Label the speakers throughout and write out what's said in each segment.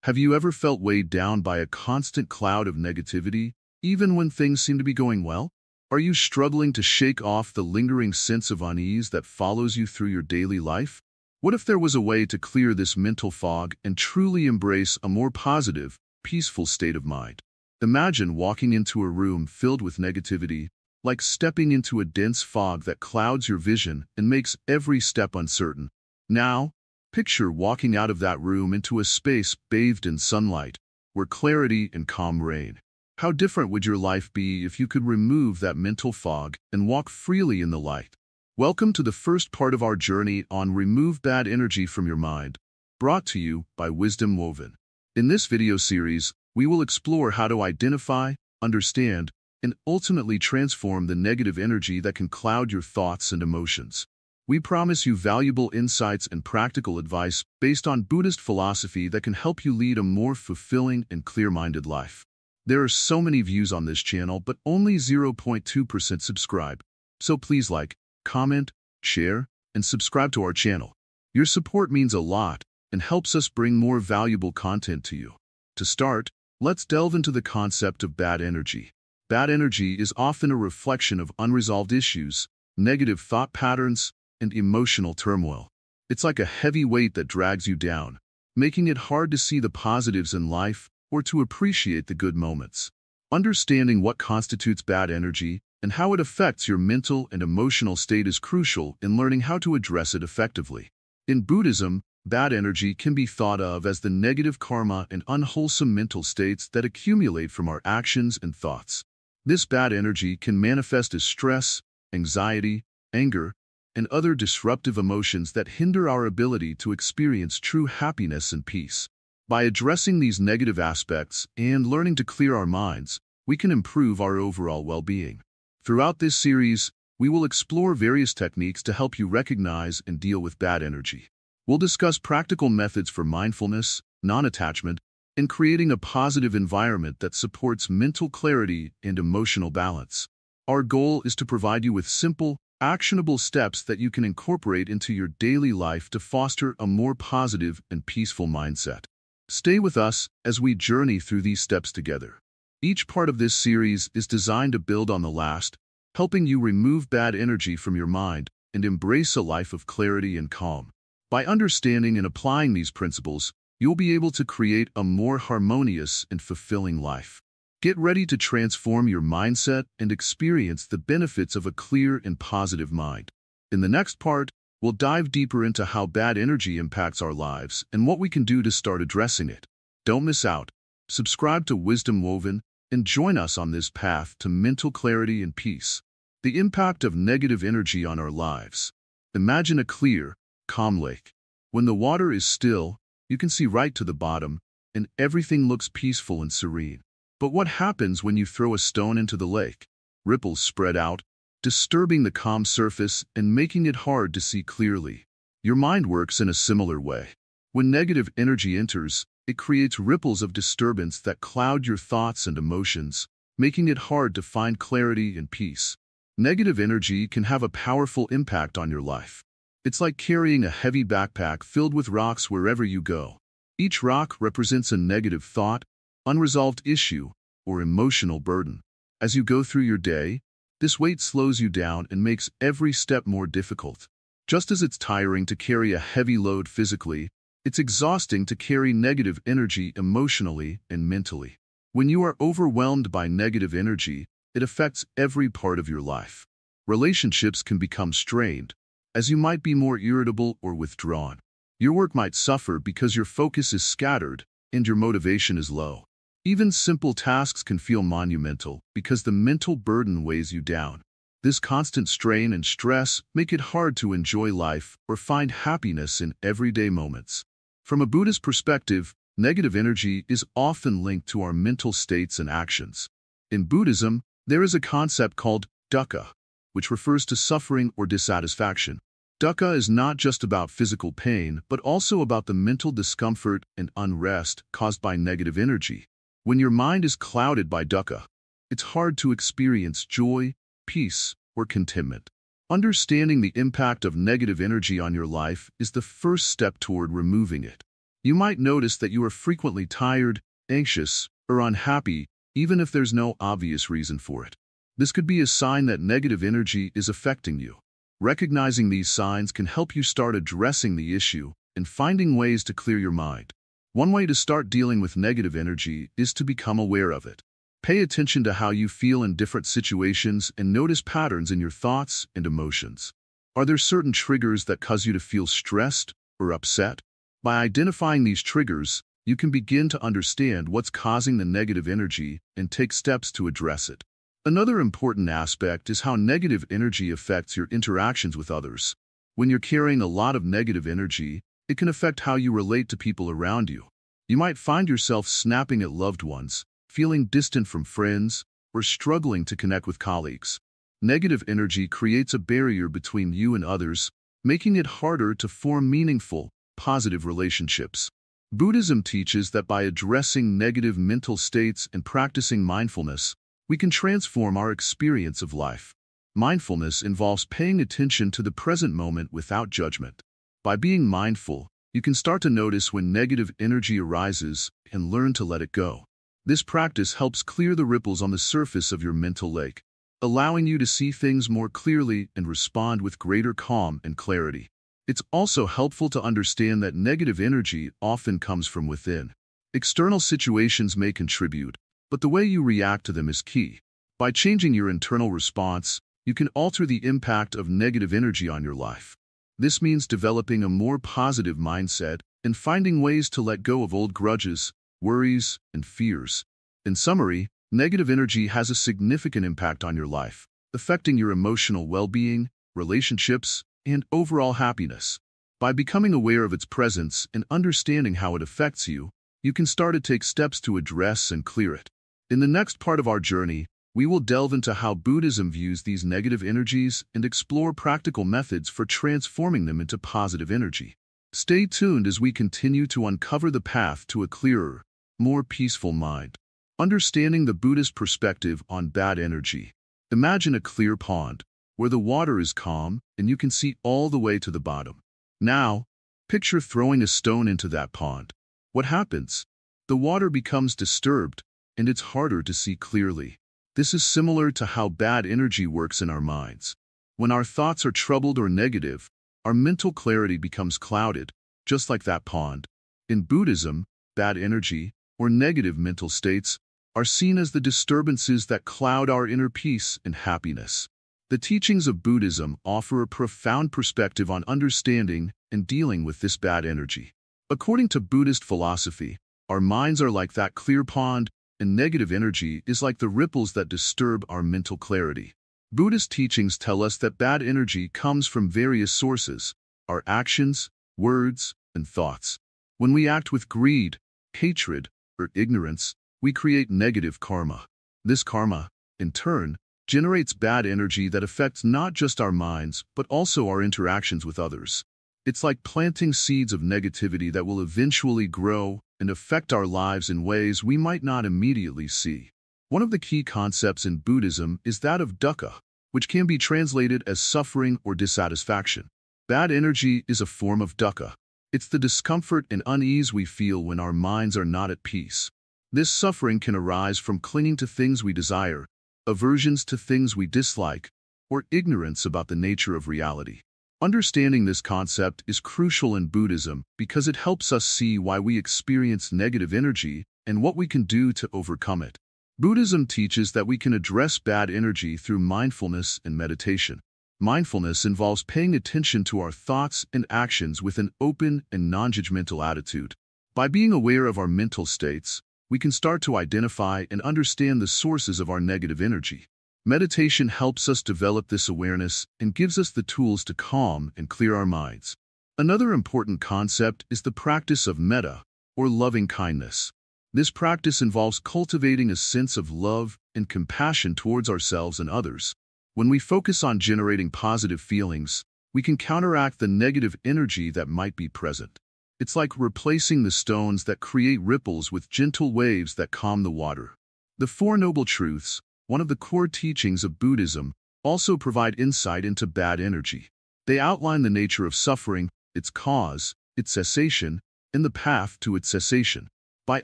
Speaker 1: Have you ever felt weighed down by a constant cloud of negativity, even when things seem to be going well? Are you struggling to shake off the lingering sense of unease that follows you through your daily life? What if there was a way to clear this mental fog and truly embrace a more positive, peaceful state of mind? Imagine walking into a room filled with negativity, like stepping into a dense fog that clouds your vision and makes every step uncertain. Now, picture walking out of that room into a space bathed in sunlight, where clarity and calm reign. How different would your life be if you could remove that mental fog and walk freely in the light? Welcome to the first part of our journey on Remove Bad Energy from Your Mind, brought to you by Wisdom Woven. In this video series, we will explore how to identify, understand, and ultimately transform the negative energy that can cloud your thoughts and emotions. We promise you valuable insights and practical advice based on Buddhist philosophy that can help you lead a more fulfilling and clear-minded life. There are so many views on this channel, but only 0.2% subscribe. So please like, comment, share, and subscribe to our channel. Your support means a lot and helps us bring more valuable content to you. To start, let's delve into the concept of bad energy. Bad energy is often a reflection of unresolved issues, negative thought patterns, and emotional turmoil. It's like a heavy weight that drags you down, making it hard to see the positives in life or to appreciate the good moments. Understanding what constitutes bad energy and how it affects your mental and emotional state is crucial in learning how to address it effectively. In Buddhism, bad energy can be thought of as the negative karma and unwholesome mental states that accumulate from our actions and thoughts. This bad energy can manifest as stress, anxiety, anger, and other disruptive emotions that hinder our ability to experience true happiness and peace. By addressing these negative aspects and learning to clear our minds, we can improve our overall well-being. Throughout this series, we will explore various techniques to help you recognize and deal with bad energy. We'll discuss practical methods for mindfulness, non-attachment, and creating a positive environment that supports mental clarity and emotional balance. Our goal is to provide you with simple, actionable steps that you can incorporate into your daily life to foster a more positive and peaceful mindset. Stay with us as we journey through these steps together. Each part of this series is designed to build on the last, helping you remove bad energy from your mind and embrace a life of clarity and calm. By understanding and applying these principles, you'll be able to create a more harmonious and fulfilling life. Get ready to transform your mindset and experience the benefits of a clear and positive mind. In the next part, we'll dive deeper into how bad energy impacts our lives and what we can do to start addressing it. Don't miss out. Subscribe to Wisdom Woven and join us on this path to mental clarity and peace. The impact of negative energy on our lives. Imagine a clear, calm lake. When the water is still, you can see right to the bottom, and everything looks peaceful and serene. But what happens when you throw a stone into the lake? Ripples spread out, disturbing the calm surface and making it hard to see clearly. Your mind works in a similar way. When negative energy enters, it creates ripples of disturbance that cloud your thoughts and emotions, making it hard to find clarity and peace. Negative energy can have a powerful impact on your life. It's like carrying a heavy backpack filled with rocks wherever you go. Each rock represents a negative thought, unresolved issue, or emotional burden. As you go through your day, this weight slows you down and makes every step more difficult. Just as it's tiring to carry a heavy load physically, it's exhausting to carry negative energy emotionally and mentally. When you are overwhelmed by negative energy, it affects every part of your life. Relationships can become strained, as you might be more irritable or withdrawn. Your work might suffer because your focus is scattered and your motivation is low. Even simple tasks can feel monumental because the mental burden weighs you down. This constant strain and stress make it hard to enjoy life or find happiness in everyday moments. From a Buddhist perspective, negative energy is often linked to our mental states and actions. In Buddhism, there is a concept called dukkha, which refers to suffering or dissatisfaction. Dukkha is not just about physical pain, but also about the mental discomfort and unrest caused by negative energy. When your mind is clouded by dukkha, it's hard to experience joy, peace, or contentment. Understanding the impact of negative energy on your life is the first step toward removing it. You might notice that you are frequently tired, anxious, or unhappy, even if there's no obvious reason for it. This could be a sign that negative energy is affecting you. Recognizing these signs can help you start addressing the issue and finding ways to clear your mind. One way to start dealing with negative energy is to become aware of it. Pay attention to how you feel in different situations and notice patterns in your thoughts and emotions. Are there certain triggers that cause you to feel stressed or upset? By identifying these triggers, you can begin to understand what's causing the negative energy and take steps to address it. Another important aspect is how negative energy affects your interactions with others. When you're carrying a lot of negative energy, it can affect how you relate to people around you. You might find yourself snapping at loved ones, feeling distant from friends, or struggling to connect with colleagues. Negative energy creates a barrier between you and others, making it harder to form meaningful, positive relationships. Buddhism teaches that by addressing negative mental states and practicing mindfulness, we can transform our experience of life. Mindfulness involves paying attention to the present moment without judgment. By being mindful, you can start to notice when negative energy arises and learn to let it go. This practice helps clear the ripples on the surface of your mental lake, allowing you to see things more clearly and respond with greater calm and clarity. It's also helpful to understand that negative energy often comes from within. External situations may contribute, but the way you react to them is key. By changing your internal response, you can alter the impact of negative energy on your life. This means developing a more positive mindset and finding ways to let go of old grudges, worries, and fears. In summary, negative energy has a significant impact on your life, affecting your emotional well-being, relationships, and overall happiness. By becoming aware of its presence and understanding how it affects you, you can start to take steps to address and clear it. In the next part of our journey, we will delve into how Buddhism views these negative energies and explore practical methods for transforming them into positive energy. Stay tuned as we continue to uncover the path to a clearer, more peaceful mind. Understanding the Buddhist perspective on bad energy. Imagine a clear pond, where the water is calm and you can see all the way to the bottom. Now, picture throwing a stone into that pond. What happens? The water becomes disturbed, and it's harder to see clearly. This is similar to how bad energy works in our minds. When our thoughts are troubled or negative, our mental clarity becomes clouded, just like that pond. In Buddhism, bad energy, or negative mental states, are seen as the disturbances that cloud our inner peace and happiness. The teachings of Buddhism offer a profound perspective on understanding and dealing with this bad energy. According to Buddhist philosophy, our minds are like that clear pond, and negative energy is like the ripples that disturb our mental clarity. Buddhist teachings tell us that bad energy comes from various sources: our actions, words, and thoughts. When we act with greed, hatred, or ignorance, we create negative karma. This karma, in turn, generates bad energy that affects not just our minds, but also our interactions with others. It's like planting seeds of negativity that will eventually grow and affect our lives in ways we might not immediately see. One of the key concepts in Buddhism is that of dukkha, which can be translated as suffering or dissatisfaction. Bad energy is a form of dukkha. It's the discomfort and unease we feel when our minds are not at peace. This suffering can arise from clinging to things we desire, aversions to things we dislike, or ignorance about the nature of reality. Understanding this concept is crucial in Buddhism because it helps us see why we experience negative energy and what we can do to overcome it. Buddhism teaches that we can address bad energy through mindfulness and meditation. Mindfulness involves paying attention to our thoughts and actions with an open and non-judgmental attitude. By being aware of our mental states, we can start to identify and understand the sources of our negative energy. Meditation helps us develop this awareness and gives us the tools to calm and clear our minds. Another important concept is the practice of metta, or loving kindness. This practice involves cultivating a sense of love and compassion towards ourselves and others. When we focus on generating positive feelings, we can counteract the negative energy that might be present. It's like replacing the stones that create ripples with gentle waves that calm the water. The Four Noble Truths, one of the core teachings of Buddhism, also provide insight into bad energy. They outline the nature of suffering, its cause, its cessation, and the path to its cessation. By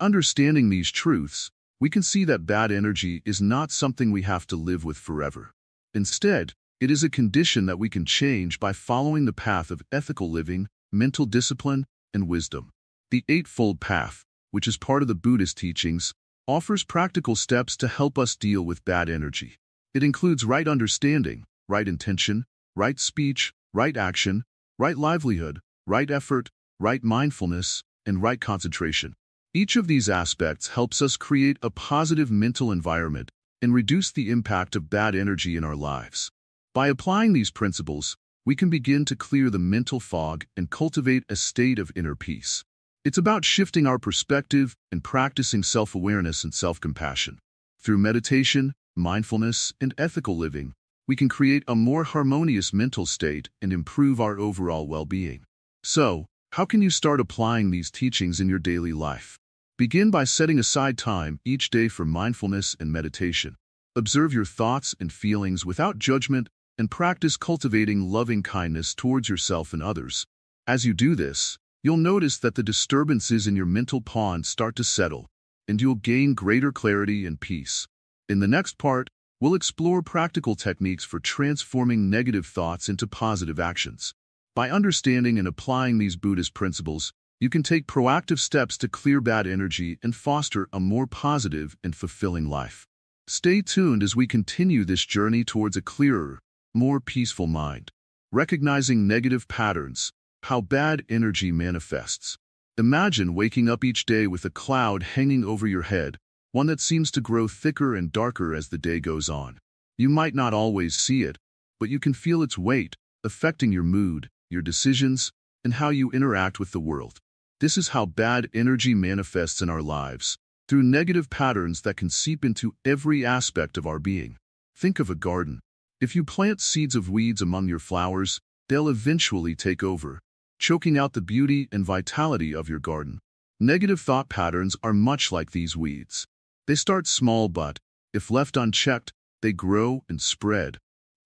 Speaker 1: understanding these truths, we can see that bad energy is not something we have to live with forever. Instead, it is a condition that we can change by following the path of ethical living, mental discipline, and wisdom. The Eightfold Path, which is part of the Buddhist teachings, offers practical steps to help us deal with bad energy. It includes right understanding, right intention, right speech, right action, right livelihood, right effort, right mindfulness, and right concentration. Each of these aspects helps us create a positive mental environment and reduce the impact of bad energy in our lives. By applying these principles, we can begin to clear the mental fog and cultivate a state of inner peace. It's about shifting our perspective and practicing self-awareness and self-compassion. Through meditation, mindfulness, and ethical living, we can create a more harmonious mental state and improve our overall well-being. So, how can you start applying these teachings in your daily life? Begin by setting aside time each day for mindfulness and meditation. Observe your thoughts and feelings without judgment and practice cultivating loving kindness towards yourself and others. As you do this, you'll notice that the disturbances in your mental pond start to settle, and you'll gain greater clarity and peace. In the next part, we'll explore practical techniques for transforming negative thoughts into positive actions. By understanding and applying these Buddhist principles, you can take proactive steps to clear bad energy and foster a more positive and fulfilling life. Stay tuned as we continue this journey towards a clearer, more peaceful mind. Recognizing negative patterns, how bad energy manifests. Imagine waking up each day with a cloud hanging over your head, one that seems to grow thicker and darker as the day goes on. You might not always see it, but you can feel its weight, affecting your mood, your decisions, and how you interact with the world. This is how bad energy manifests in our lives, through negative patterns that can seep into every aspect of our being. Think of a garden. If you plant seeds of weeds among your flowers, they'll eventually take over, choking out the beauty and vitality of your garden. Negative thought patterns are much like these weeds. They start small but, if left unchecked, they grow and spread,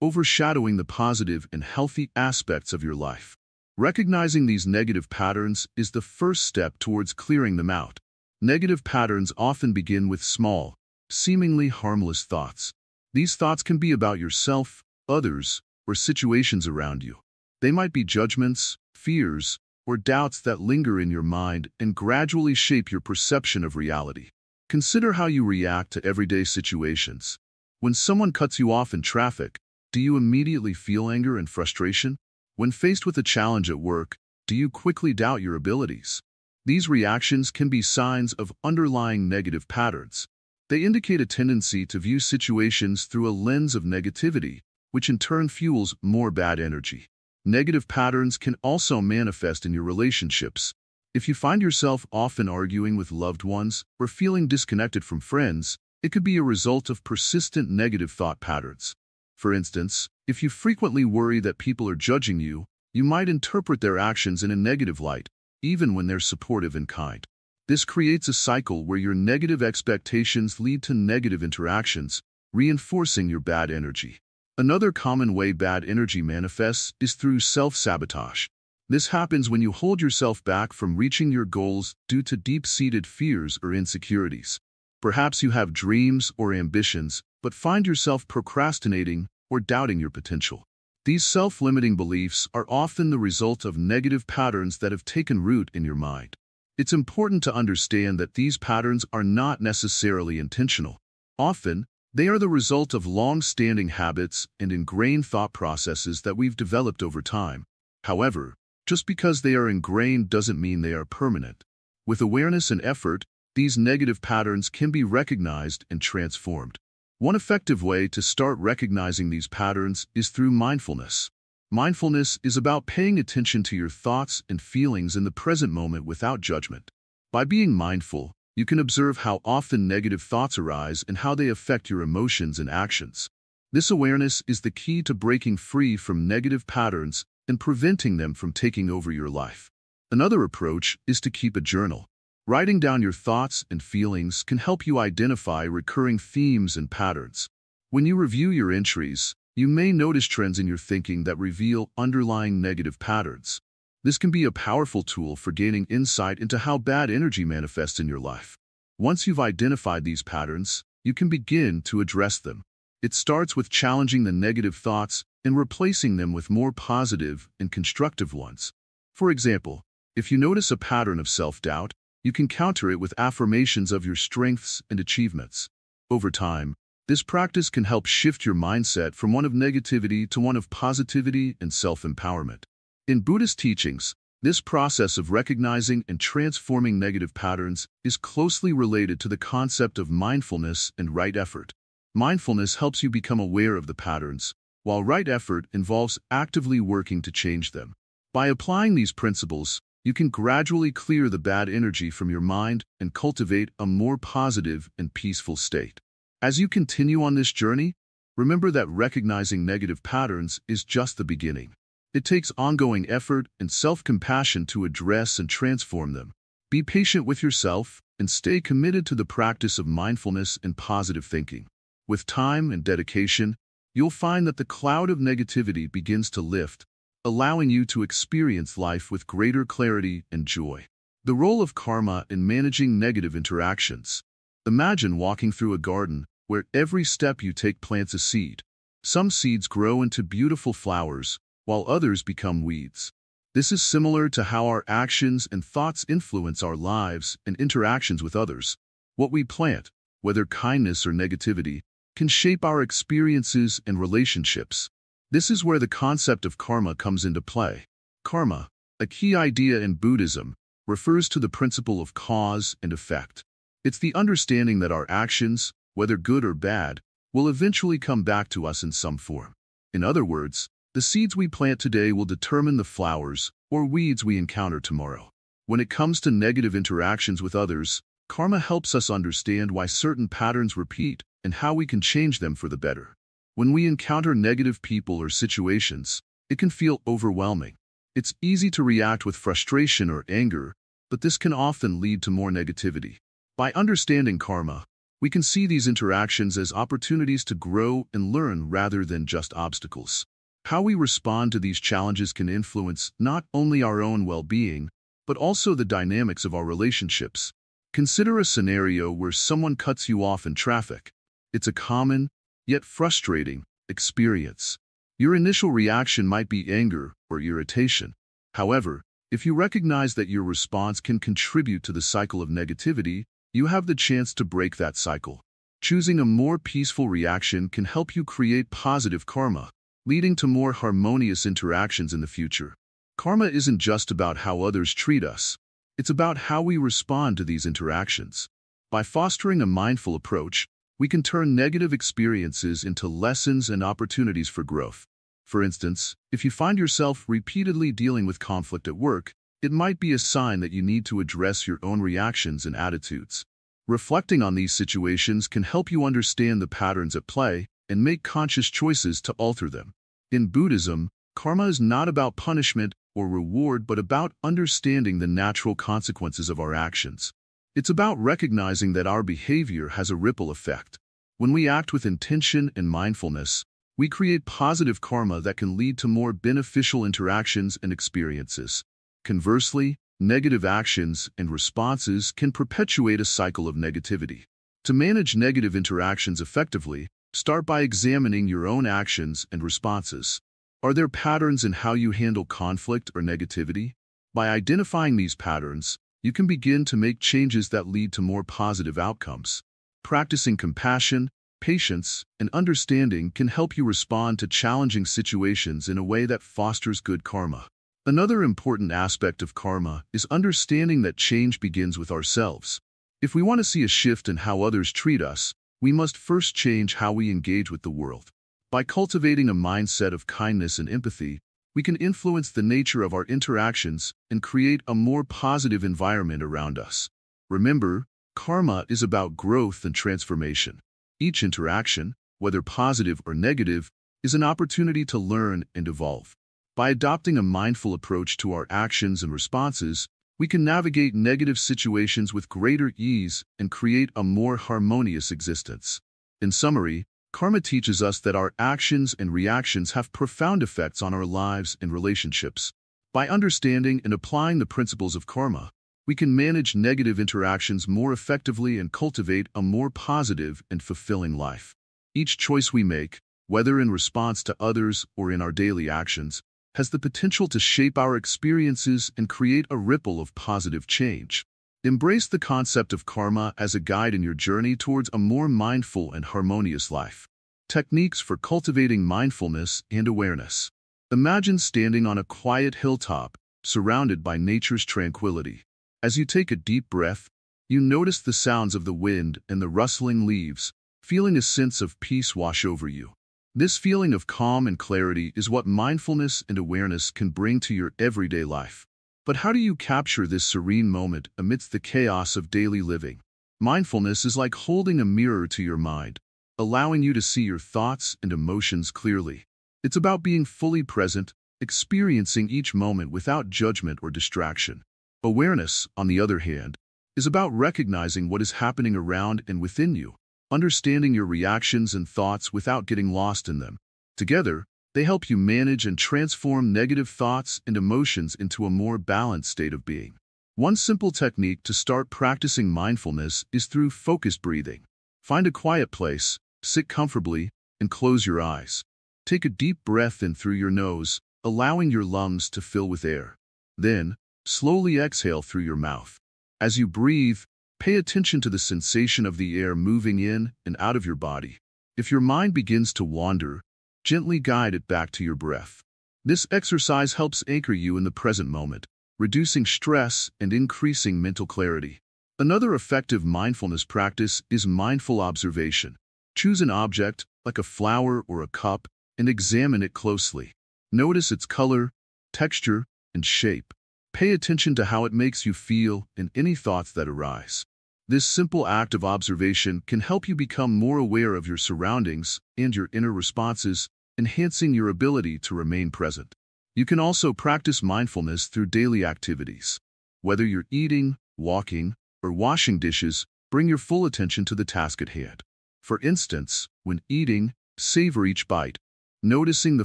Speaker 1: overshadowing the positive and healthy aspects of your life. Recognizing these negative patterns is the first step towards clearing them out. Negative patterns often begin with small, seemingly harmless thoughts. These thoughts can be about yourself, others, or situations around you. They might be judgments, fears, or doubts that linger in your mind and gradually shape your perception of reality. Consider how you react to everyday situations. When someone cuts you off in traffic, do you immediately feel anger and frustration? When faced with a challenge at work, do you quickly doubt your abilities? These reactions can be signs of underlying negative patterns. They indicate a tendency to view situations through a lens of negativity, which in turn fuels more bad energy. Negative patterns can also manifest in your relationships. If you find yourself often arguing with loved ones or feeling disconnected from friends, it could be a result of persistent negative thought patterns. For instance, if you frequently worry that people are judging you, you might interpret their actions in a negative light, even when they're supportive and kind. This creates a cycle where your negative expectations lead to negative interactions, reinforcing your bad energy. Another common way bad energy manifests is through self-sabotage. This happens when you hold yourself back from reaching your goals due to deep-seated fears or insecurities. Perhaps you have dreams or ambitions, but find yourself procrastinating or doubting your potential. These self-limiting beliefs are often the result of negative patterns that have taken root in your mind. It's important to understand that these patterns are not necessarily intentional. Often, they are the result of long-standing habits and ingrained thought processes that we've developed over time. However, just because they are ingrained doesn't mean they are permanent. With awareness and effort, these negative patterns can be recognized and transformed. One effective way to start recognizing these patterns is through mindfulness. Mindfulness is about paying attention to your thoughts and feelings in the present moment without judgment. By being mindful, you can observe how often negative thoughts arise and how they affect your emotions and actions. This awareness is the key to breaking free from negative patterns and preventing them from taking over your life. Another approach is to keep a journal. Writing down your thoughts and feelings can help you identify recurring themes and patterns. When you review your entries, you may notice trends in your thinking that reveal underlying negative patterns. This can be a powerful tool for gaining insight into how bad energy manifests in your life. Once you've identified these patterns, you can begin to address them. It starts with challenging the negative thoughts and replacing them with more positive and constructive ones. For example, if you notice a pattern of self-doubt, you can counter it with affirmations of your strengths and achievements. Over time, this practice can help shift your mindset from one of negativity to one of positivity and self-empowerment. In Buddhist teachings, this process of recognizing and transforming negative patterns is closely related to the concept of mindfulness and right effort. Mindfulness helps you become aware of the patterns, while right effort involves actively working to change them. By applying these principles, you can gradually clear the bad energy from your mind and cultivate a more positive and peaceful state. As you continue on this journey, remember that recognizing negative patterns is just the beginning. It takes ongoing effort and self-compassion to address and transform them. Be patient with yourself and stay committed to the practice of mindfulness and positive thinking. With time and dedication, you'll find that the cloud of negativity begins to lift, allowing you to experience life with greater clarity and joy. The role of karma in managing negative interactions. Imagine walking through a garden where every step you take plants a seed. Some seeds grow into beautiful flowers, while others become weeds. This is similar to how our actions and thoughts influence our lives and interactions with others. What we plant, whether kindness or negativity, can shape our experiences and relationships. This is where the concept of karma comes into play. Karma, a key idea in Buddhism, refers to the principle of cause and effect. It's the understanding that our actions, whether good or bad, will eventually come back to us in some form. In other words, the seeds we plant today will determine the flowers or weeds we encounter tomorrow. When it comes to negative interactions with others, karma helps us understand why certain patterns repeat and how we can change them for the better. When we encounter negative people or situations, it can feel overwhelming. It's easy to react with frustration or anger, but this can often lead to more negativity. By understanding karma, we can see these interactions as opportunities to grow and learn rather than just obstacles. How we respond to these challenges can influence not only our own well-being, but also the dynamics of our relationships. Consider a scenario where someone cuts you off in traffic. It's a common, yet frustrating, experience. Your initial reaction might be anger or irritation. However, if you recognize that your response can contribute to the cycle of negativity, you have the chance to break that cycle. Choosing a more peaceful reaction can help you create positive karma, leading to more harmonious interactions in the future. Karma isn't just about how others treat us. It's about how we respond to these interactions. By fostering a mindful approach, we can turn negative experiences into lessons and opportunities for growth. For instance, if you find yourself repeatedly dealing with conflict at work, it might be a sign that you need to address your own reactions and attitudes. Reflecting on these situations can help you understand the patterns at play and make conscious choices to alter them. In Buddhism, karma is not about punishment or reward but about understanding the natural consequences of our actions. It's about recognizing that our behavior has a ripple effect. When we act with intention and mindfulness, we create positive karma that can lead to more beneficial interactions and experiences. Conversely, negative actions and responses can perpetuate a cycle of negativity. To manage negative interactions effectively, start by examining your own actions and responses. Are there patterns in how you handle conflict or negativity? By identifying these patterns, you can begin to make changes that lead to more positive outcomes. Practicing compassion, patience, and understanding can help you respond to challenging situations in a way that fosters good karma. Another important aspect of karma is understanding that change begins with ourselves. If we want to see a shift in how others treat us, we must first change how we engage with the world. By cultivating a mindset of kindness and empathy, we can influence the nature of our interactions and create a more positive environment around us. Remember, karma is about growth and transformation. Each interaction, whether positive or negative, is an opportunity to learn and evolve. By adopting a mindful approach to our actions and responses, we can navigate negative situations with greater ease and create a more harmonious existence. In summary, karma teaches us that our actions and reactions have profound effects on our lives and relationships. By understanding and applying the principles of karma, we can manage negative interactions more effectively and cultivate a more positive and fulfilling life. Each choice we make, whether in response to others or in our daily actions, has the potential to shape our experiences and create a ripple of positive change. Embrace the concept of karma as a guide in your journey towards a more mindful and harmonious life. Techniques for cultivating mindfulness and awareness. Imagine standing on a quiet hilltop, surrounded by nature's tranquility. As you take a deep breath, you notice the sounds of the wind and the rustling leaves, feeling a sense of peace wash over you. This feeling of calm and clarity is what mindfulness and awareness can bring to your everyday life. But how do you capture this serene moment amidst the chaos of daily living? Mindfulness is like holding a mirror to your mind, allowing you to see your thoughts and emotions clearly. It's about being fully present, experiencing each moment without judgment or distraction. Awareness, on the other hand, is about recognizing what is happening around and within you, understanding your reactions and thoughts without getting lost in them. Together, they help you manage and transform negative thoughts and emotions into a more balanced state of being. One simple technique to start practicing mindfulness is through focused breathing. Find a quiet place, sit comfortably, and close your eyes. Take a deep breath in through your nose, allowing your lungs to fill with air. Then, slowly exhale through your mouth. As you breathe, pay attention to the sensation of the air moving in and out of your body. If your mind begins to wander, gently guide it back to your breath. This exercise helps anchor you in the present moment, reducing stress and increasing mental clarity. Another effective mindfulness practice is mindful observation. Choose an object, like a flower or a cup, and examine it closely. Notice its color, texture, and shape. Pay attention to how it makes you feel and any thoughts that arise. This simple act of observation can help you become more aware of your surroundings and your inner responses, enhancing your ability to remain present. You can also practice mindfulness through daily activities. Whether you're eating, walking, or washing dishes, bring your full attention to the task at hand. For instance, when eating, savor each bite, noticing the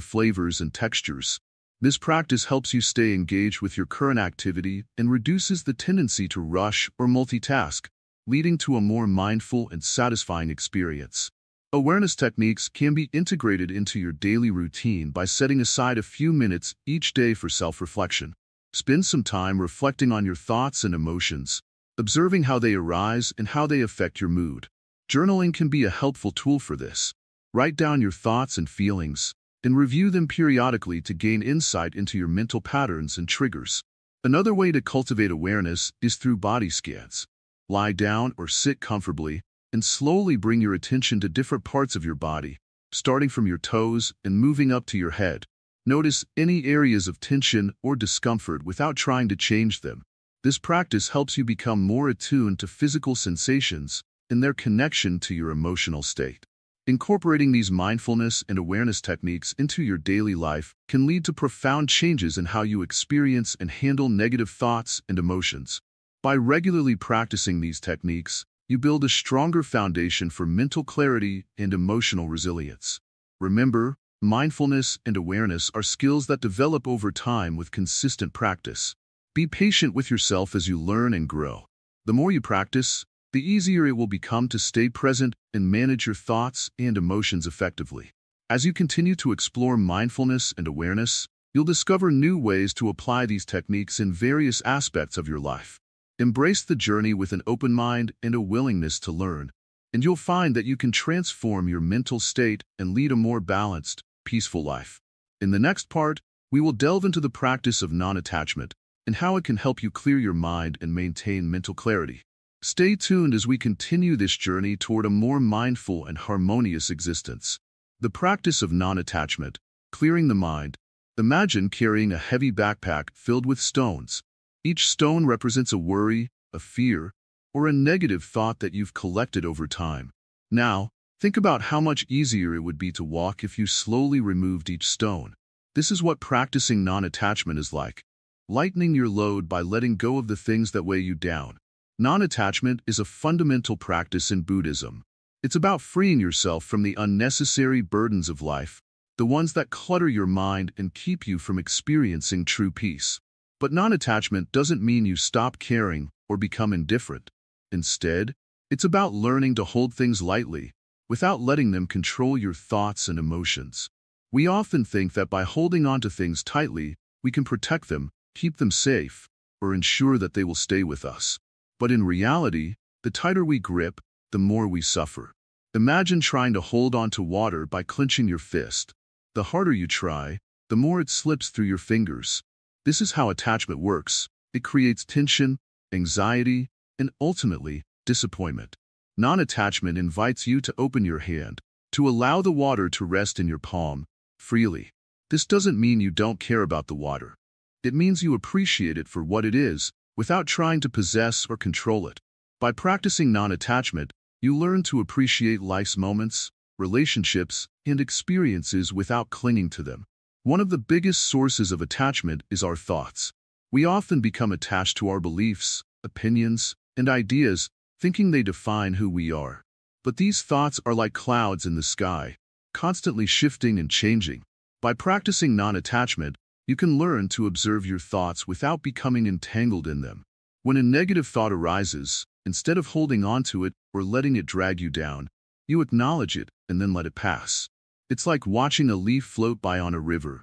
Speaker 1: flavors and textures. This practice helps you stay engaged with your current activity and reduces the tendency to rush or multitask, leading to a more mindful and satisfying experience. Awareness techniques can be integrated into your daily routine by setting aside a few minutes each day for self-reflection. Spend some time reflecting on your thoughts and emotions, observing how they arise and how they affect your mood. Journaling can be a helpful tool for this. Write down your thoughts and feelings, and review them periodically to gain insight into your mental patterns and triggers. Another way to cultivate awareness is through body scans. Lie down or sit comfortably, and slowly bring your attention to different parts of your body, starting from your toes and moving up to your head. Notice any areas of tension or discomfort without trying to change them. This practice helps you become more attuned to physical sensations and their connection to your emotional state. Incorporating these mindfulness and awareness techniques into your daily life can lead to profound changes in how you experience and handle negative thoughts and emotions. By regularly practicing these techniques, you build a stronger foundation for mental clarity and emotional resilience. Remember, mindfulness and awareness are skills that develop over time with consistent practice. Be patient with yourself as you learn and grow. The more you practice, the easier it will become to stay present and manage your thoughts and emotions effectively. As you continue to explore mindfulness and awareness, you'll discover new ways to apply these techniques in various aspects of your life. Embrace the journey with an open mind and a willingness to learn, and you'll find that you can transform your mental state and lead a more balanced, peaceful life. In the next part, we will delve into the practice of non-attachment and how it can help you clear your mind and maintain mental clarity. Stay tuned as we continue this journey toward a more mindful and harmonious existence. The practice of non-attachment, clearing the mind. Imagine carrying a heavy backpack filled with stones. Each stone represents a worry, a fear, or a negative thought that you've collected over time. Now, think about how much easier it would be to walk if you slowly removed each stone. This is what practicing non-attachment is like. Lightening your load by letting go of the things that weigh you down. Non-attachment is a fundamental practice in Buddhism. It's about freeing yourself from the unnecessary burdens of life, the ones that clutter your mind and keep you from experiencing true peace. But non-attachment doesn't mean you stop caring or become indifferent. Instead, it's about learning to hold things lightly, without letting them control your thoughts and emotions. We often think that by holding on to things tightly, we can protect them, keep them safe, or ensure that they will stay with us. But in reality, the tighter we grip, the more we suffer. Imagine trying to hold on to water by clenching your fist. The harder you try, the more it slips through your fingers. This is how attachment works. It creates tension, anxiety, and ultimately, disappointment. Non-attachment invites you to open your hand, to allow the water to rest in your palm, freely. This doesn't mean you don't care about the water. It means you appreciate it for what it is, without trying to possess or control it. By practicing non-attachment, you learn to appreciate life's moments, relationships, and experiences without clinging to them. One of the biggest sources of attachment is our thoughts. We often become attached to our beliefs, opinions, and ideas, thinking they define who we are. But these thoughts are like clouds in the sky, constantly shifting and changing. By practicing non-attachment, you can learn to observe your thoughts without becoming entangled in them. When a negative thought arises, instead of holding on to it or letting it drag you down, you acknowledge it and then let it pass. It's like watching a leaf float by on a river.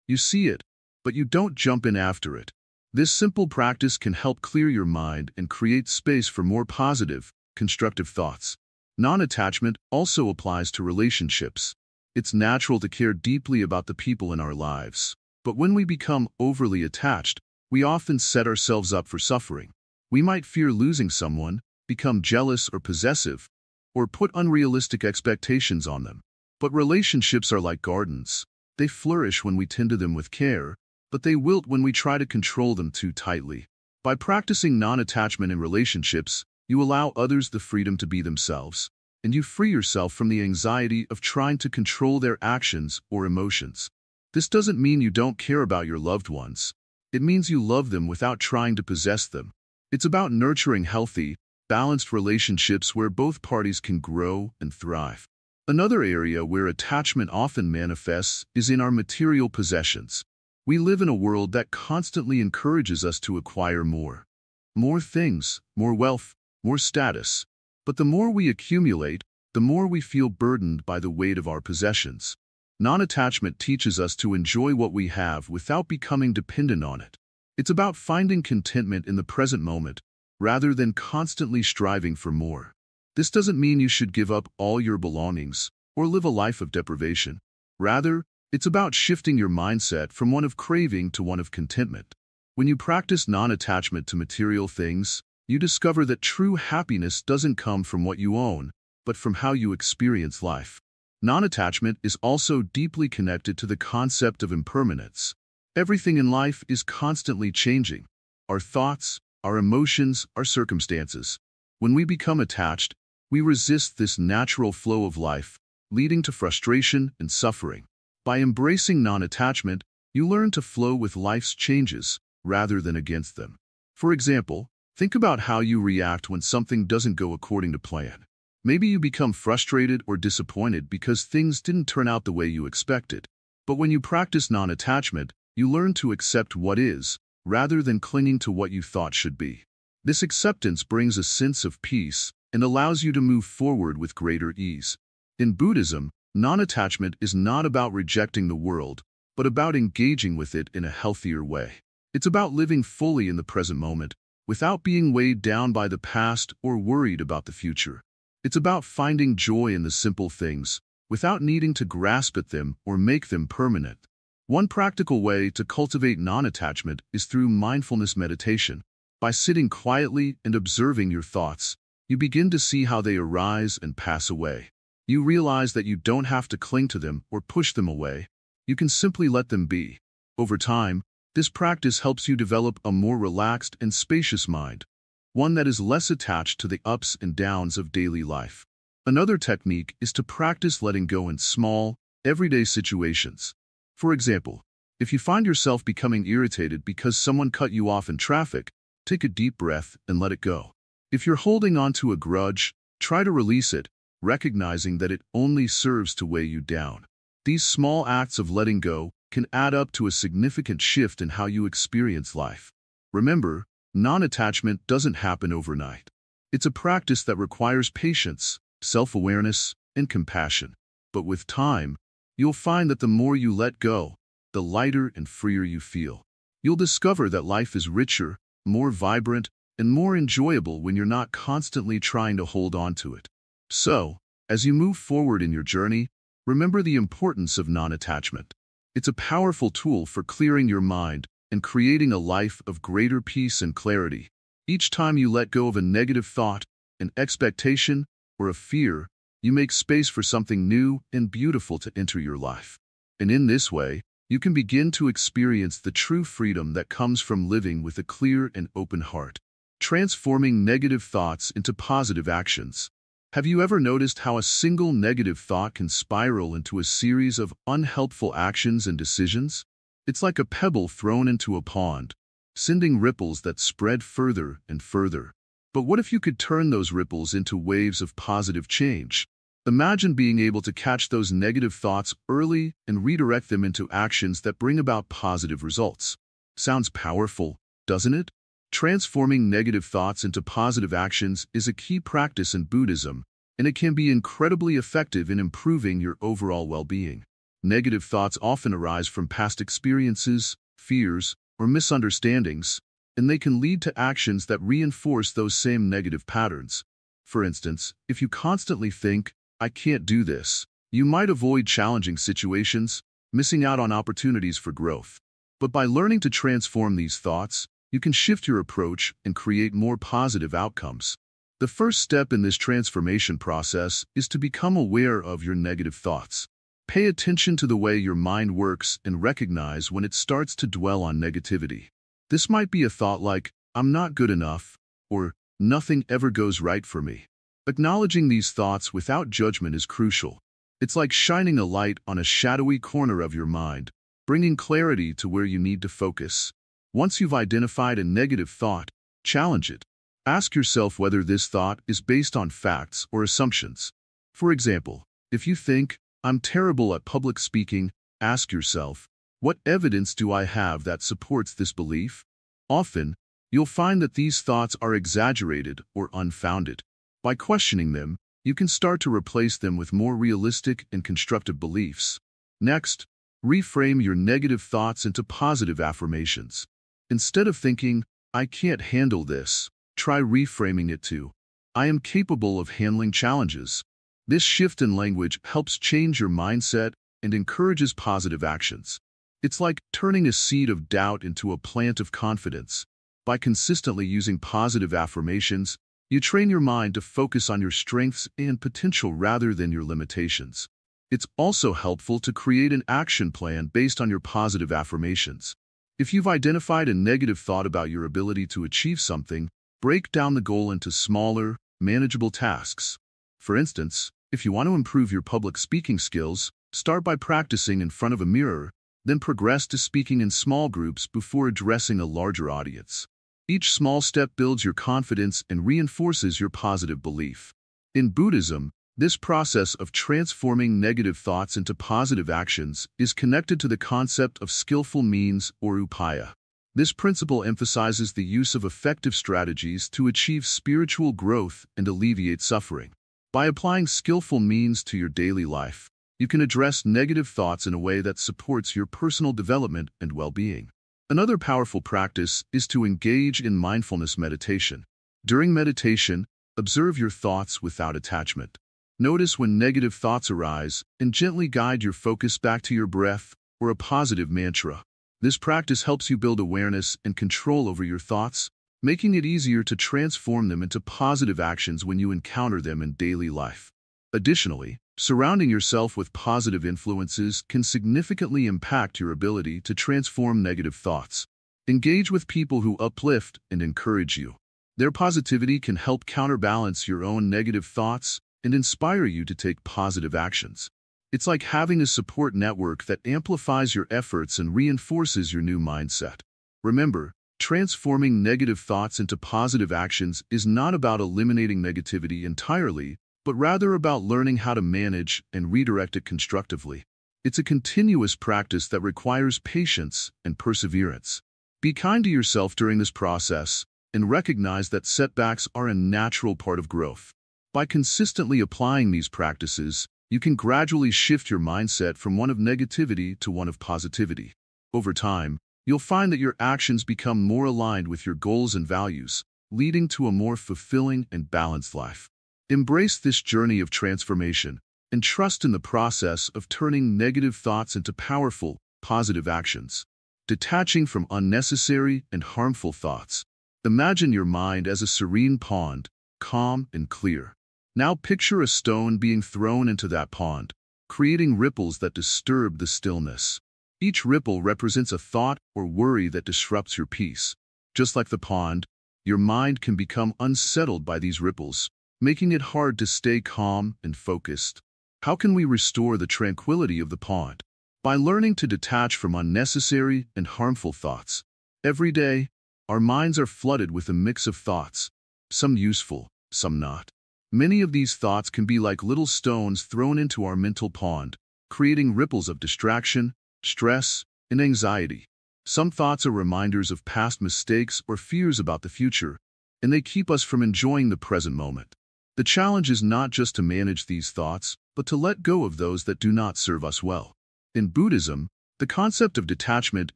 Speaker 1: You see it, but you don't jump in after it. This simple practice can help clear your mind and create space for more positive, constructive thoughts. Non-attachment also applies to relationships. It's natural to care deeply about the people in our lives. But when we become overly attached, we often set ourselves up for suffering. We might fear losing someone, become jealous or possessive, or put unrealistic expectations on them. But relationships are like gardens. They flourish when we tend to them with care, but they wilt when we try to control them too tightly. By practicing non-attachment in relationships, you allow others the freedom to be themselves, and you free yourself from the anxiety of trying to control their actions or emotions. This doesn't mean you don't care about your loved ones. It means you love them without trying to possess them. It's about nurturing healthy, balanced relationships where both parties can grow and thrive. Another area where attachment often manifests is in our material possessions. We live in a world that constantly encourages us to acquire more. More things, more wealth, more status. But the more we accumulate, the more we feel burdened by the weight of our possessions. Non-attachment teaches us to enjoy what we have without becoming dependent on it. It's about finding contentment in the present moment, rather than constantly striving for more. This doesn't mean you should give up all your belongings or live a life of deprivation. Rather, it's about shifting your mindset from one of craving to one of contentment. When you practice non-attachment to material things, you discover that true happiness doesn't come from what you own, but from how you experience life. Non-attachment is also deeply connected to the concept of impermanence. Everything in life is constantly changing. Our thoughts, our emotions, our circumstances. When we become attached, we resist this natural flow of life, leading to frustration and suffering. By embracing non-attachment, you learn to flow with life's changes, rather than against them. For example, think about how you react when something doesn't go according to plan. Maybe you become frustrated or disappointed because things didn't turn out the way you expected. But when you practice non-attachment, you learn to accept what is, rather than clinging to what you thought should be. This acceptance brings a sense of peace and allows you to move forward with greater ease. In Buddhism, non-attachment is not about rejecting the world, but about engaging with it in a healthier way. It's about living fully in the present moment, without being weighed down by the past or worried about the future. It's about finding joy in the simple things, without needing to grasp at them or make them permanent. One practical way to cultivate non-attachment is through mindfulness meditation. By sitting quietly and observing your thoughts, you begin to see how they arise and pass away. You realize that you don't have to cling to them or push them away. You can simply let them be. Over time, this practice helps you develop a more relaxed and spacious mind, one that is less attached to the ups and downs of daily life. Another technique is to practice letting go in small, everyday situations. For example, if you find yourself becoming irritated because someone cut you off in traffic, take a deep breath and let it go. If you're holding on to a grudge, try to release it, recognizing that it only serves to weigh you down. These small acts of letting go can add up to a significant shift in how you experience life. Remember, non-attachment doesn't happen overnight. It's a practice that requires patience, self-awareness, and compassion. But with time, you'll find that the more you let go, the lighter and freer you feel. You'll discover that life is richer, more vibrant, and more enjoyable when you're not constantly trying to hold on to it. So, as you move forward in your journey, remember the importance of non-attachment. It's a powerful tool for clearing your mind and creating a life of greater peace and clarity. Each time you let go of a negative thought, an expectation, or a fear, you make space for something new and beautiful to enter your life. And in this way, you can begin to experience the true freedom that comes from living with a clear and open heart. Transforming negative thoughts into positive actions. Have you ever noticed how a single negative thought can spiral into a series of unhelpful actions and decisions? It's like a pebble thrown into a pond, sending ripples that spread further and further. But what if you could turn those ripples into waves of positive change? Imagine being able to catch those negative thoughts early and redirect them into actions that bring about positive results. Sounds powerful, doesn't it? Transforming negative thoughts into positive actions is a key practice in Buddhism, and it can be incredibly effective in improving your overall well-being. Negative thoughts often arise from past experiences, fears, or misunderstandings, and they can lead to actions that reinforce those same negative patterns. For instance, if you constantly think, "I can't do this," you might avoid challenging situations, missing out on opportunities for growth. But by learning to transform these thoughts, you can shift your approach and create more positive outcomes. The first step in this transformation process is to become aware of your negative thoughts. Pay attention to the way your mind works and recognize when it starts to dwell on negativity. This might be a thought like, "I'm not good enough," or "nothing ever goes right for me." Acknowledging these thoughts without judgment is crucial. It's like shining a light on a shadowy corner of your mind, bringing clarity to where you need to focus. Once you've identified a negative thought, challenge it. Ask yourself whether this thought is based on facts or assumptions. For example, if you think, "I'm terrible at public speaking," ask yourself, "What evidence do I have that supports this belief?" Often, you'll find that these thoughts are exaggerated or unfounded. By questioning them, you can start to replace them with more realistic and constructive beliefs. Next, reframe your negative thoughts into positive affirmations. Instead of thinking, "I can't handle this," try reframing it to, "I am capable of handling challenges." This shift in language helps change your mindset and encourages positive actions. It's like turning a seed of doubt into a plant of confidence. By consistently using positive affirmations, you train your mind to focus on your strengths and potential rather than your limitations. It's also helpful to create an action plan based on your positive affirmations. If you've identified a negative thought about your ability to achieve something, break down the goal into smaller, manageable tasks. For instance, if you want to improve your public speaking skills, start by practicing in front of a mirror, then progress to speaking in small groups before addressing a larger audience. Each small step builds your confidence and reinforces your positive belief. In Buddhism, this process of transforming negative thoughts into positive actions is connected to the concept of skillful means or upaya. This principle emphasizes the use of effective strategies to achieve spiritual growth and alleviate suffering. By applying skillful means to your daily life, you can address negative thoughts in a way that supports your personal development and well-being. Another powerful practice is to engage in mindfulness meditation. During meditation, observe your thoughts without attachment. Notice when negative thoughts arise and gently guide your focus back to your breath or a positive mantra. This practice helps you build awareness and control over your thoughts, making it easier to transform them into positive actions when you encounter them in daily life. Additionally, surrounding yourself with positive influences can significantly impact your ability to transform negative thoughts. Engage with people who uplift and encourage you. Their positivity can help counterbalance your own negative thoughts and inspire you to take positive actions. It's like having a support network that amplifies your efforts and reinforces your new mindset. Remember, transforming negative thoughts into positive actions is not about eliminating negativity entirely, but rather about learning how to manage and redirect it constructively. It's a continuous practice that requires patience and perseverance. Be kind to yourself during this process and recognize that setbacks are a natural part of growth. By consistently applying these practices, you can gradually shift your mindset from one of negativity to one of positivity. Over time, you'll find that your actions become more aligned with your goals and values, leading to a more fulfilling and balanced life. Embrace this journey of transformation and trust in the process of turning negative thoughts into powerful, positive actions. Detaching from unnecessary and harmful thoughts. Imagine your mind as a serene pond, calm and clear. Now picture a stone being thrown into that pond, creating ripples that disturb the stillness. Each ripple represents a thought or worry that disrupts your peace. Just like the pond, your mind can become unsettled by these ripples, making it hard to stay calm and focused. How can we restore the tranquility of the pond? By learning to detach from unnecessary and harmful thoughts. Every day, our minds are flooded with a mix of thoughts, some useful, some not. Many of these thoughts can be like little stones thrown into our mental pond, creating ripples of distraction, stress, and anxiety. Some thoughts are reminders of past mistakes or fears about the future, and they keep us from enjoying the present moment. The challenge is not just to manage these thoughts, but to let go of those that do not serve us well. In Buddhism, the concept of detachment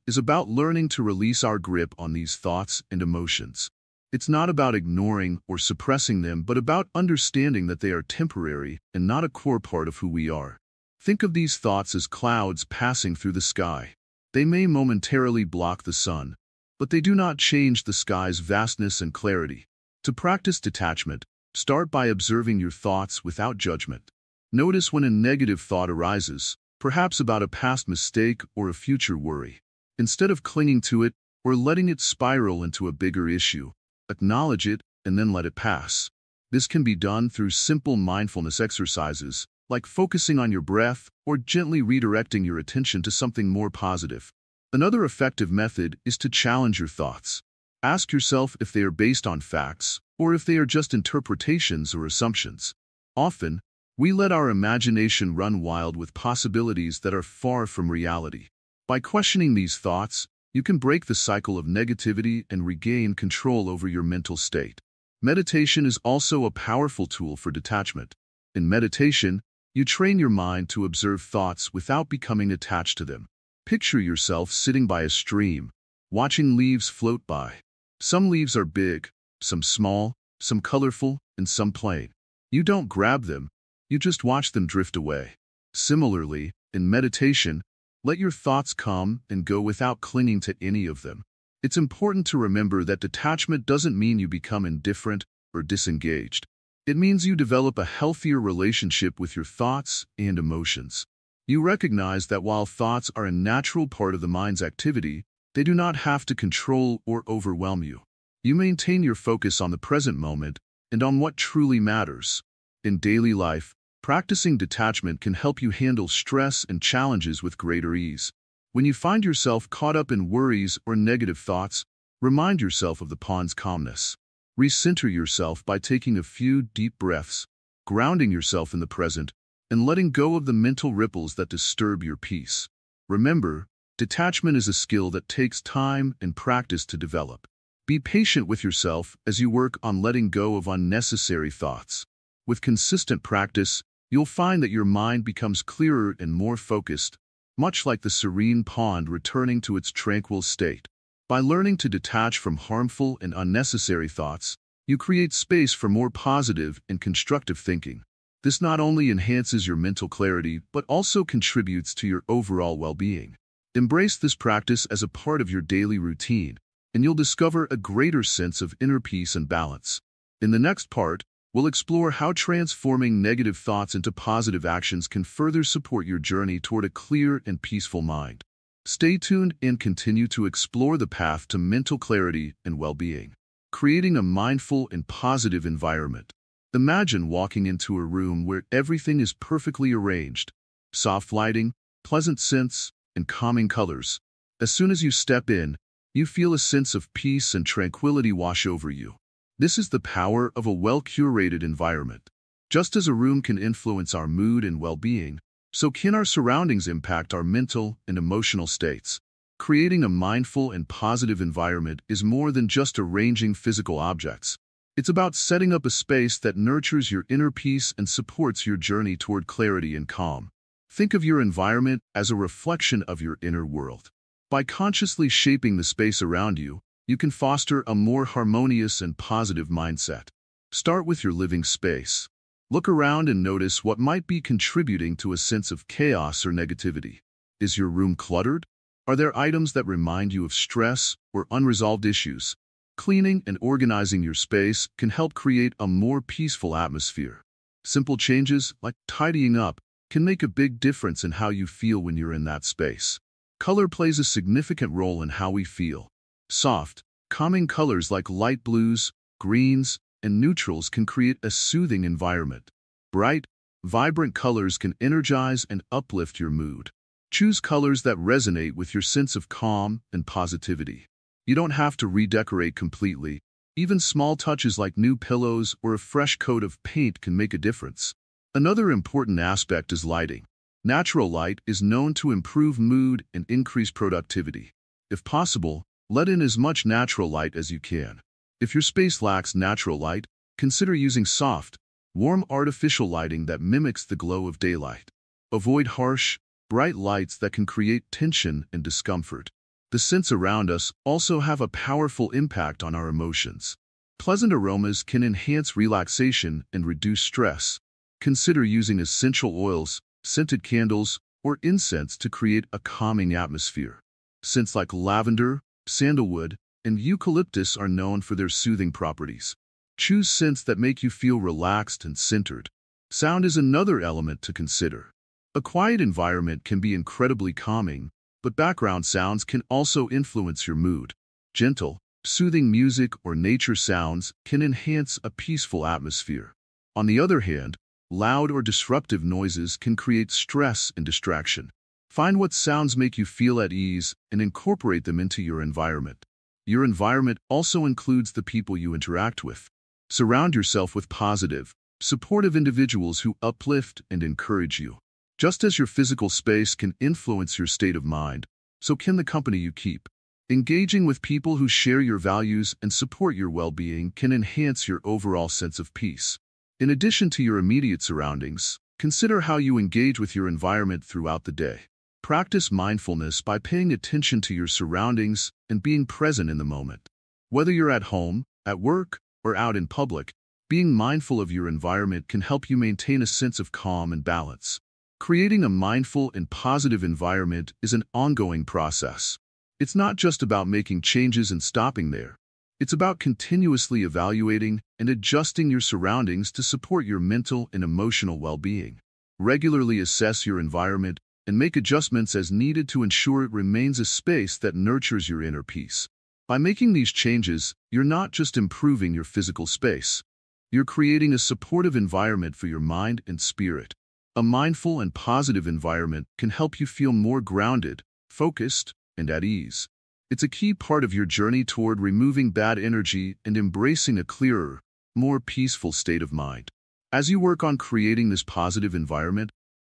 Speaker 1: is about learning to release our grip on these thoughts and emotions. It's not about ignoring or suppressing them, but about understanding that they are temporary and not a core part of who we are. Think of these thoughts as clouds passing through the sky. They may momentarily block the sun, but they do not change the sky's vastness and clarity. To practice detachment, start by observing your thoughts without judgment. Notice when a negative thought arises, perhaps about a past mistake or a future worry. Instead of clinging to it or letting it spiral into a bigger issue, acknowledge it and then let it pass. This can be done through simple mindfulness exercises, like focusing on your breath or gently redirecting your attention to something more positive. Another effective method is to challenge your thoughts. Ask yourself if they are based on facts or if they are just interpretations or assumptions. Often, we let our imagination run wild with possibilities that are far from reality. By questioning these thoughts, you can break the cycle of negativity and regain control over your mental state. Meditation is also a powerful tool for detachment. In meditation, you train your mind to observe thoughts without becoming attached to them. Picture yourself sitting by a stream, watching leaves float by. Some leaves are big, some small, some colorful, and some plain. You don't grab them, you just watch them drift away. Similarly, in meditation, let your thoughts come and go without clinging to any of them. It's important to remember that detachment doesn't mean you become indifferent or disengaged. It means you develop a healthier relationship with your thoughts and emotions. You recognize that while thoughts are a natural part of the mind's activity, they do not have to control or overwhelm you. You maintain your focus on the present moment and on what truly matters. In daily life, practicing detachment can help you handle stress and challenges with greater ease. When you find yourself caught up in worries or negative thoughts, remind yourself of the pond's calmness. Recenter yourself by taking a few deep breaths, grounding yourself in the present, and letting go of the mental ripples that disturb your peace. Remember, detachment is a skill that takes time and practice to develop. Be patient with yourself as you work on letting go of unnecessary thoughts. With consistent practice, you'll find that your mind becomes clearer and more focused, much like the serene pond returning to its tranquil state. By learning to detach from harmful and unnecessary thoughts, you create space for more positive and constructive thinking. This not only enhances your mental clarity, but also contributes to your overall well-being. Embrace this practice as a part of your daily routine, and you'll discover a greater sense of inner peace and balance. In the next part, we'll explore how transforming negative thoughts into positive actions can further support your journey toward a clear and peaceful mind. Stay tuned and continue to explore the path to mental clarity and well-being. Creating a mindful and positive environment. Imagine walking into a room where everything is perfectly arranged. Soft lighting, pleasant scents, and calming colors. As soon as you step in, you feel a sense of peace and tranquility wash over you. This is the power of a well-curated environment. Just as a room can influence our mood and well-being, So can our surroundings impact our mental and emotional states? Creating a mindful and positive environment is more than just arranging physical objects. It's about setting up a space that nurtures your inner peace and supports your journey toward clarity and calm. Think of your environment as a reflection of your inner world. By consciously shaping the space around you, you can foster a more harmonious and positive mindset. Start with your living space. Look around and notice what might be contributing to a sense of chaos or negativity. Is your room cluttered? Are there items that remind you of stress or unresolved issues? Cleaning and organizing your space can help create a more peaceful atmosphere. Simple changes, like tidying up, can make a big difference in how you feel when you're in that space. Color plays a significant role in how we feel. Soft, calming colors like light blues, greens, and neutrals can create a soothing environment. Bright, vibrant colors can energize and uplift your mood. Choose colors that resonate with your sense of calm and positivity. You don't have to redecorate completely. Even small touches like new pillows or a fresh coat of paint can make a difference. Another important aspect is lighting. Natural light is known to improve mood and increase productivity. If possible, let in as much natural light as you can. If your space lacks natural light, consider using soft, warm artificial lighting that mimics the glow of daylight. Avoid harsh, bright lights that can create tension and discomfort. The scents around us also have a powerful impact on our emotions. Pleasant aromas can enhance relaxation and reduce stress. Consider using essential oils, scented candles, or incense to create a calming atmosphere. Scents like lavender, sandalwood, and eucalyptus are known for their soothing properties. Choose scents that make you feel relaxed and centered. Sound is another element to consider. A quiet environment can be incredibly calming, but background sounds can also influence your mood. Gentle, soothing music or nature sounds can enhance a peaceful atmosphere. On the other hand, loud or disruptive noises can create stress and distraction. Find what sounds make you feel at ease and incorporate them into your environment. Your environment also includes the people you interact with. Surround yourself with positive, supportive individuals who uplift and encourage you. Just as your physical space can influence your state of mind, so can the company you keep. Engaging with people who share your values and support your well-being can enhance your overall sense of peace. In addition to your immediate surroundings, consider how you engage with your environment throughout the day. Practice mindfulness by paying attention to your surroundings and being present in the moment. Whether you're at home, at work, or out in public, being mindful of your environment can help you maintain a sense of calm and balance. Creating a mindful and positive environment is an ongoing process. It's not just about making changes and stopping there. It's about continuously evaluating and adjusting your surroundings to support your mental and emotional well-being. Regularly assess your environment and make adjustments as needed to ensure it remains a space that nurtures your inner peace. By making these changes, you're not just improving your physical space. You're creating a supportive environment for your mind and spirit. A mindful and positive environment can help you feel more grounded, focused, and at ease. It's a key part of your journey toward removing bad energy and embracing a clearer, more peaceful state of mind. As you work on creating this positive environment,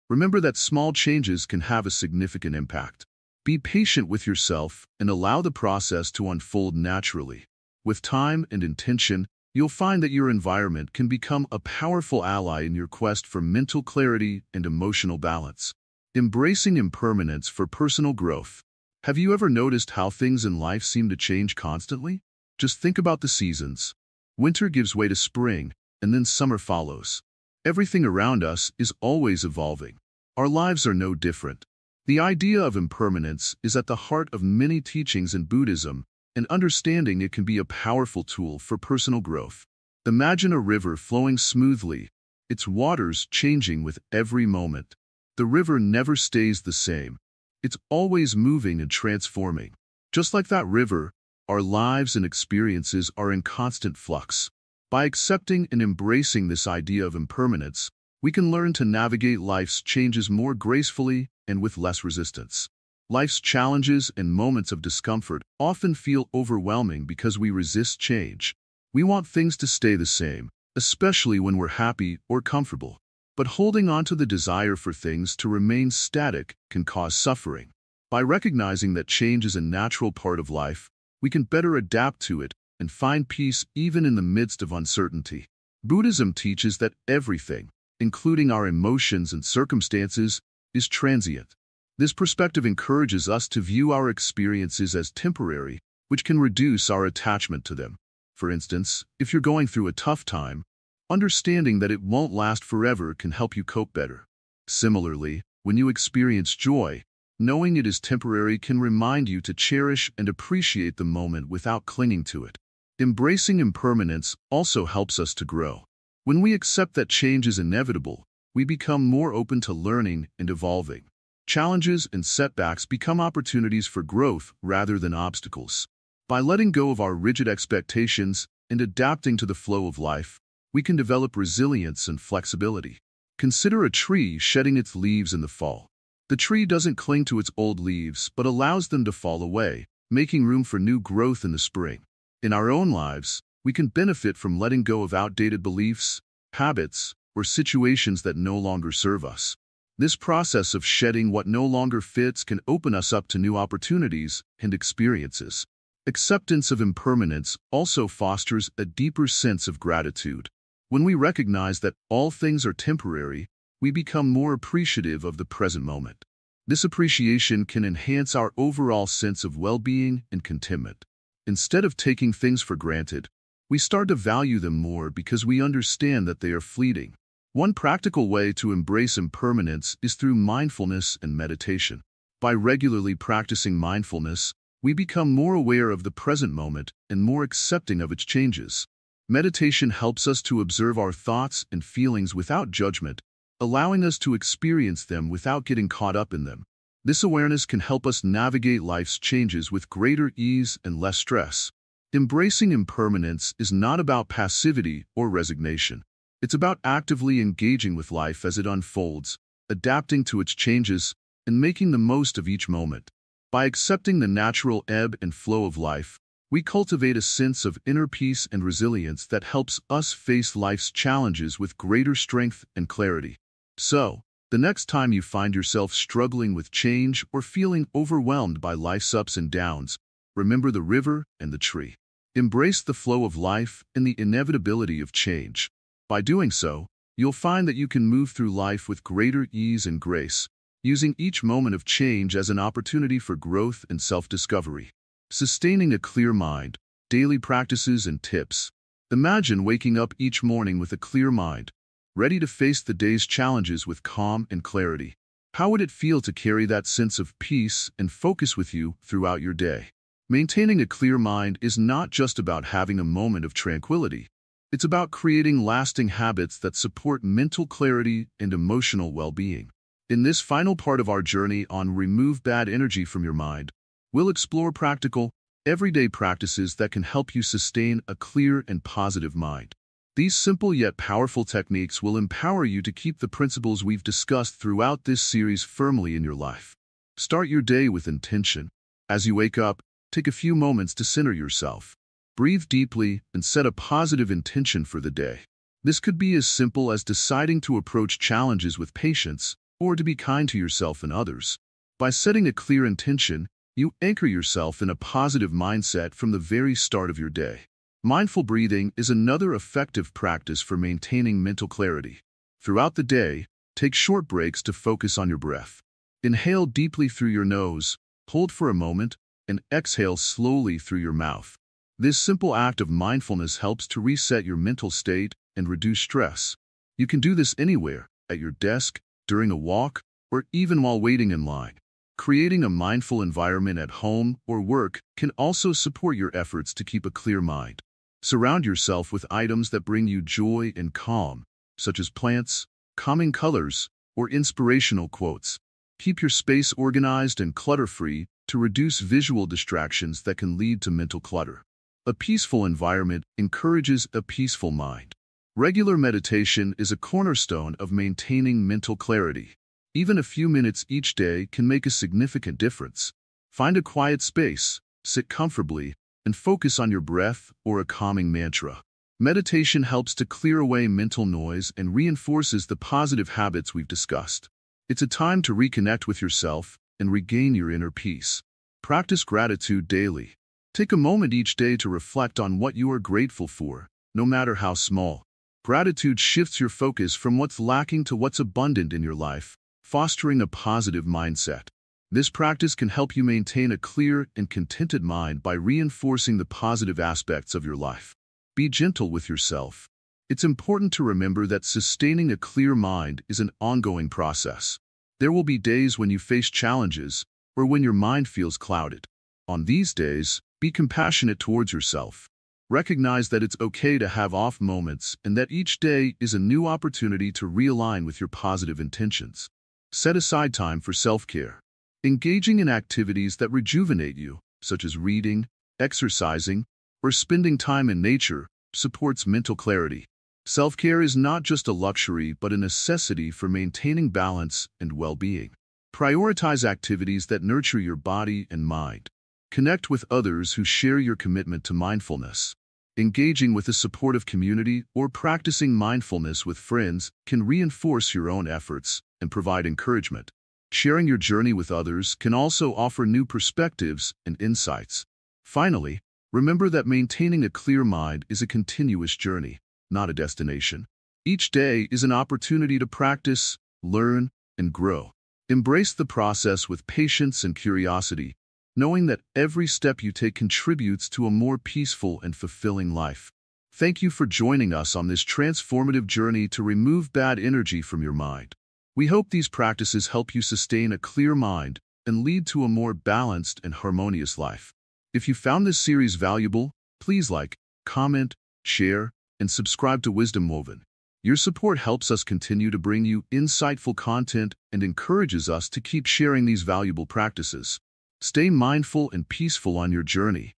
Speaker 1: remember that small changes can have a significant impact. Be patient with yourself and allow the process to unfold naturally. With time and intention, you'll find that your environment can become a powerful ally in your quest for mental clarity and emotional balance. Embracing impermanence for personal growth. Have you ever noticed how things in life seem to change constantly? Just think about the seasons. Winter gives way to spring, and then summer follows. Everything around us is always evolving. Our lives are no different. The idea of impermanence is at the heart of many teachings in Buddhism, and understanding it can be a powerful tool for personal growth. Imagine a river flowing smoothly, its waters changing with every moment. The river never stays the same. It's always moving and transforming. Just like that river, our lives and experiences are in constant flux. By accepting and embracing this idea of impermanence, we can learn to navigate life's changes more gracefully and with less resistance. Life's challenges and moments of discomfort often feel overwhelming because we resist change. We want things to stay the same, especially when we're happy or comfortable. but holding on to the desire for things to remain static can cause suffering. By recognizing that change is a natural part of life, we can better adapt to it and find peace even in the midst of uncertainty. Buddhism teaches that everything, including our emotions and circumstances, is transient. This perspective encourages us to view our experiences as temporary, which can reduce our attachment to them. For instance, if you're going through a tough time, understanding that it won't last forever can help you cope better. Similarly, when you experience joy, knowing it is temporary can remind you to cherish and appreciate the moment without clinging to it. Embracing impermanence also helps us to grow. When we accept that change is inevitable, we become more open to learning and evolving. Challenges and setbacks become opportunities for growth rather than obstacles. By letting go of our rigid expectations and adapting to the flow of life, we can develop resilience and flexibility. Consider a tree shedding its leaves in the fall. The tree doesn't cling to its old leaves but allows them to fall away, making room for new growth in the spring. In our own lives, we can benefit from letting go of outdated beliefs, habits, or situations that no longer serve us. This process of shedding what no longer fits can open us up to new opportunities and experiences. Acceptance of impermanence also fosters a deeper sense of gratitude. When we recognize that all things are temporary, we become more appreciative of the present moment. This appreciation can enhance our overall sense of well-being and contentment. Instead of taking things for granted, we start to value them more because we understand that they are fleeting. One practical way to embrace impermanence is through mindfulness and meditation. By regularly practicing mindfulness, we become more aware of the present moment and more accepting of its changes. Meditation helps us to observe our thoughts and feelings without judgment, allowing us to experience them without getting caught up in them. This awareness can help us navigate life's changes with greater ease and less stress. Embracing impermanence is not about passivity or resignation. It's about actively engaging with life as it unfolds, adapting to its changes, and making the most of each moment. By accepting the natural ebb and flow of life, we cultivate a sense of inner peace and resilience that helps us face life's challenges with greater strength and clarity. So, the next time you find yourself struggling with change or feeling overwhelmed by life's ups and downs, remember the river and the tree. Embrace the flow of life and the inevitability of change. By doing so, you'll find that you can move through life with greater ease and grace, using each moment of change as an opportunity for growth and self-discovery. Sustaining a clear mind, daily practices and tips. Imagine waking up each morning with a clear mind, ready to face the day's challenges with calm and clarity. How would it feel to carry that sense of peace and focus with you throughout your day? Maintaining a clear mind is not just about having a moment of tranquility. It's about creating lasting habits that support mental clarity and emotional well-being. In this final part of our journey on Remove Bad Energy from Your Mind, we'll explore practical, everyday practices that can help you sustain a clear and positive mind. These simple yet powerful techniques will empower you to keep the principles we've discussed throughout this series firmly in your life. Start your day with intention. As you wake up, take a few moments to center yourself. Breathe deeply and set a positive intention for the day. This could be as simple as deciding to approach challenges with patience or to be kind to yourself and others. By setting a clear intention, you anchor yourself in a positive mindset from the very start of your day. Mindful breathing is another effective practice for maintaining mental clarity. Throughout the day, take short breaks to focus on your breath. Inhale deeply through your nose, hold for a moment, and exhale slowly through your mouth. This simple act of mindfulness helps to reset your mental state and reduce stress. You can do this anywhere, at your desk, during a walk, or even while waiting in line. Creating a mindful environment at home or work can also support your efforts to keep a clear mind. Surround yourself with items that bring you joy and calm, such as plants, calming colors, or inspirational quotes. Keep your space organized and clutter-free to reduce visual distractions that can lead to mental clutter. A peaceful environment encourages a peaceful mind. Regular meditation is a cornerstone of maintaining mental clarity. Even a few minutes each day can make a significant difference. Find a quiet space, sit comfortably, and focus on your breath or a calming mantra. Meditation helps to clear away mental noise and reinforces the positive habits we've discussed. It's a time to reconnect with yourself and regain your inner peace. Practice gratitude daily. Take a moment each day to reflect on what you are grateful for, no matter how small. Gratitude shifts your focus from what's lacking to what's abundant in your life, fostering a positive mindset. This practice can help you maintain a clear and contented mind by reinforcing the positive aspects of your life. Be gentle with yourself. It's important to remember that sustaining a clear mind is an ongoing process. There will be days when you face challenges or when your mind feels clouded. On these days, be compassionate towards yourself. Recognize that it's okay to have off moments and that each day is a new opportunity to realign with your positive intentions. Set aside time for self-care. Engaging in activities that rejuvenate you, such as reading, exercising, or spending time in nature, supports mental clarity. Self-care is not just a luxury but a necessity for maintaining balance and well-being. Prioritize activities that nurture your body and mind. Connect with others who share your commitment to mindfulness. Engaging with a supportive community or practicing mindfulness with friends can reinforce your own efforts and provide encouragement. Sharing your journey with others can also offer new perspectives and insights. Finally, remember that maintaining a clear mind is a continuous journey, not a destination. Each day is an opportunity to practice, learn, and grow. Embrace the process with patience and curiosity, knowing that every step you take contributes to a more peaceful and fulfilling life. Thank you for joining us on this transformative journey to remove bad energy from your mind. We hope these practices help you sustain a clear mind and lead to a more balanced and harmonious life. If you found this series valuable, please like, comment, share, and subscribe to Wisdom Woven. Your support helps us continue to bring you insightful content and encourages us to keep sharing these valuable practices. Stay mindful and peaceful on your journey.